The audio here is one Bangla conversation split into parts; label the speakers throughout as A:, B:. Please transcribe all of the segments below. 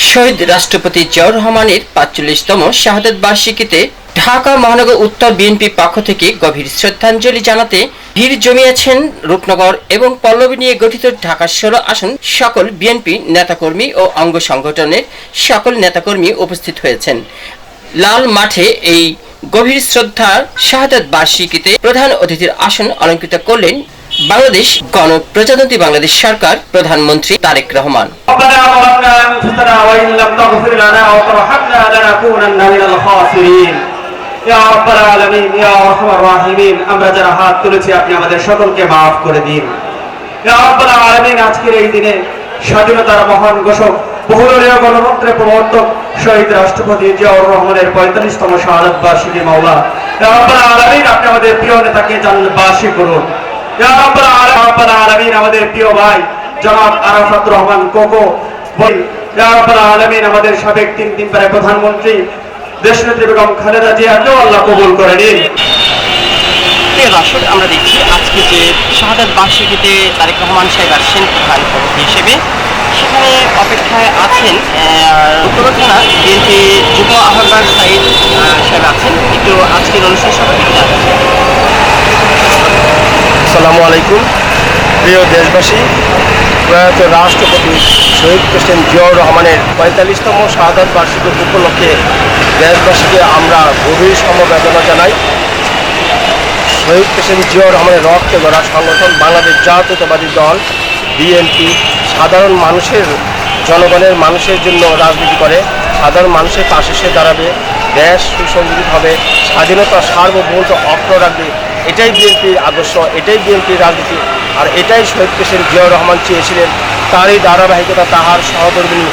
A: শহীদ রাষ্ট্রপতি জিয়াউর রহমানের ৪৫তম শাহাদাত বার্ষিকীতে ঢাকা মহানগর উত্তর বিএনপি পক্ষ থেকে গভীর শ্রদ্ধাঞ্জলি জানাতে ভিড় জমিয়েছেন রূপনগর এবং পল্লবী নিয়ে গঠিত ঢাকা ১৬ আসন সকল বিএনপি নেতাকর্মী ও অঙ্গ সংগঠনের সকল নেতাকর্মী উপস্থিত হয়েছেন। লাল মাঠে এই গভীর শ্রদ্ধার শাহাদাত বার্ষিকীতে প্রধান অতিথির আসন অলঙ্কৃত করলেন বাংলাদেশ গণপ্রজাতন্ত্রী বাংলাদেশ সরকার প্রধানমন্ত্রী তারেক রহমান।
B: আমরা যারা হাত তুলেছি আপনি আমাদের সকলকে মাফ করে দিন। আজকের এই দিনে স্বাধীনতার মহান ঘোষক বহুদলীয় গণতন্ত্রের প্রবর্তক শহীদ রাষ্ট্রপতি জিয়াউর রহমানের ৪৫তম শাহাদাত বার্ষিকী মাওলা আপনি আমাদের প্রিয় নেতাকে জান্নাতবাসী করুন। আমাদের প্রিয় ভাই জনাব আরাফাত রহমান কোকো, আমাদের সাবেক তিনবারের প্রধানমন্ত্রী দেশনেত্রী বেগম খালেদা জিয়াকেও আল্লাহ কবুল করে নিন।
A: দর্শক, আমরা দেখছি আজকে যে শাহাদাত বার্ষিকীতে তারেক রহমান সাহেব আসছেন প্রধান অতিথি হিসেবে, সেখানে অপেক্ষায় আছেন উত্তর থানা বিএনপি যুগ্ম আহ্বায়ক সাইদ সাহেব আছেন। একটু আজকের অনুষ্ঠান সম্পর্কে জানাচ্ছি।
C: আসসালামু আলাইকুম প্রিয় দেশবাসী, প্রয়াত রাষ্ট্রপতি শহীদ প্রেসিডেন্ট জিয়াউর রহমানের ৪৫তম শাহাদাত বার্ষিকী উপলক্ষে দেশবাসীকে আমরা গভীর সমবেদনা জানাই। শহীদ প্রেসিডেন্ট জিয়াউর রহমানের রক্তে গড়া সংগঠন বাংলাদেশ জাতীয়তাবাদী দল বিএনপি সাধারণ মানুষের জনগণের মানুষের জন্য রাজনীতি করে, সাধারণ মানুষের পাশে এসে দাঁড়াবে, দেশ সুসংগঠিত হবে, স্বাধীনতা সার্বভৌমত্ব অক্ষুণ্ণ রাখবে। এটাই বিএনপির আদর্শ, এটাই বিএনপির রাজনীতি, আর এটাই শহীদ প্রেসিডেন্ট জিয়াউর রহমান চেয়েছিলেন। তারই ধারাবাহিকতা তাহার সহধর্মিণী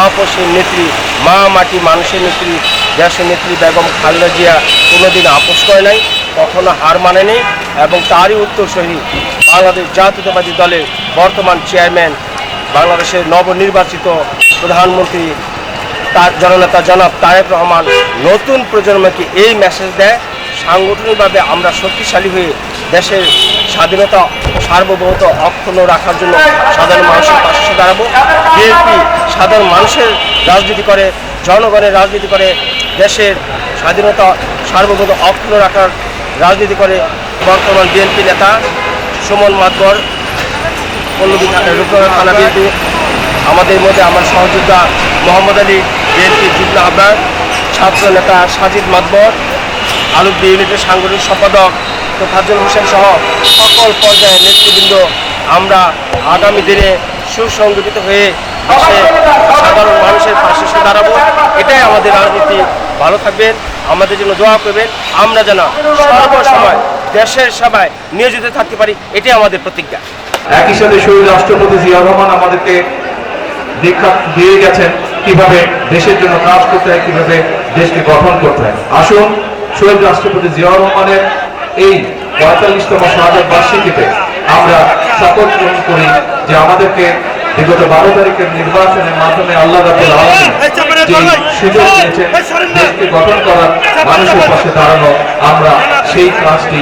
C: আপোষের নেত্রী, মা মাটি মানুষের নেত্রী, দেশের নেত্রী বেগম খালেদা জিয়া কোনোদিন আপোষ করে নাই, কখনো হার মানেনি, এবং তারই উত্তরসূরি বাংলাদেশ জাতীয়তাবাদী দলের বর্তমান চেয়ারম্যান, বাংলাদেশের নবনির্বাচিত প্রধানমন্ত্রী তার জননেতা জনাব তারেক রহমান নতুন প্রজন্মকে এই মেসেজ দেয়, সাংগঠনিকভাবে আমরা শক্তিশালী হয়ে দেশের স্বাধীনতা সার্বভৌমত্ব অক্ষুণ্ণ রাখার জন্য সাধারণ মানুষের পাশে দাঁড়াবো। বিএনপি সাধারণ মানুষের রাজনীতি করে, জনগণের রাজনীতি করে, দেশের স্বাধীনতা সার্বভৌমত্ব অক্ষুণ্ণ রাখার রাজনীতি করে। বর্তমান বিএনপি নেতা সুমন মাতবর, পল্লবী রূপনগর থানা বিএনপি, আমাদের মধ্যে আমার সহযোদ্ধা মোহাম্মদ আলী বিএনপি যুগ্ম আহ্বায়ক, ছাত্র নেতা সাজিদ মাতবর, আলুদ্দি ইউনিটের সাংগঠনিক সম্পাদক তোফাজ্জল হোসেন সহ সকল পর্যায়ের নেতৃবৃন্দ আমরা আগামী দিনে সুসংগঠিত হয়ে সাধারণ মানুষের পাশে এসে দাঁড়াবো। এটাই আমাদের রাজনীতি। ভালো থাকবেন, আমাদের জন্য দোয়া করবেন, আমরা যেন সর্বসময় দেশের সেবায় নিয়োজিত থাকতে পারি, এটাই আমাদের প্রতিজ্ঞা।
B: একই সাথে শহীদ রাষ্ট্রপতি জিয়াউর রহমান আমাদেরকে দীক্ষা দিয়ে গেছেন কিভাবে দেশের জন্য কাজ করতে হয়, কিভাবে দেশকে গঠন করতে হয়। আসুন শহীদ রাষ্ট্রপতি জিয়াউর রহমানের এই ৪৫তম শাহাদাত বার্ষিকীতে আমরা শপথ গ্রহণ করি যে আমাদেরকে বিগত ১২ তারিখের নির্বাচনের মাধ্যমে আল্লাহ রাব্বুল আলামিন যে সুযোগ দিয়েছেন দেশকে গঠন করার, মানুষের পাশে দাঁড়ানো, আমরা সেই কাজটি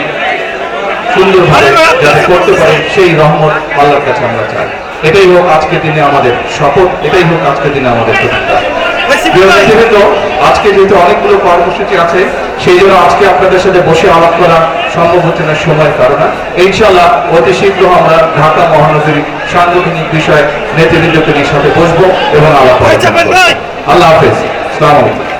B: সুন্দরভাবে যাতে করতে পারি সেই রহমত আল্লাহর কাছে আমরা চাই। এটাই হোক আজকের দিনে আমাদের শপথ, এটাই হোক আজকের দিনে আমাদের প্রতিজ্ঞা। আজকে যেহেতু অনেকগুলো কর্মসূচি আছে, সেই জন্য আজকে আপনাদের সাথে বসে আলাপ করা সম্ভব হচ্ছে না সময়ের কারণে। ইনশাআল্লাহ অতি শীঘ্র আমরা ঢাকা মহানগরী সাংগঠনিক বিষয়ে নেতৃবৃন্দদের সাথে বসবো এবং আলাপ করবো। আল্লাহ হাফেজ, আসসালামু আলাইকুম।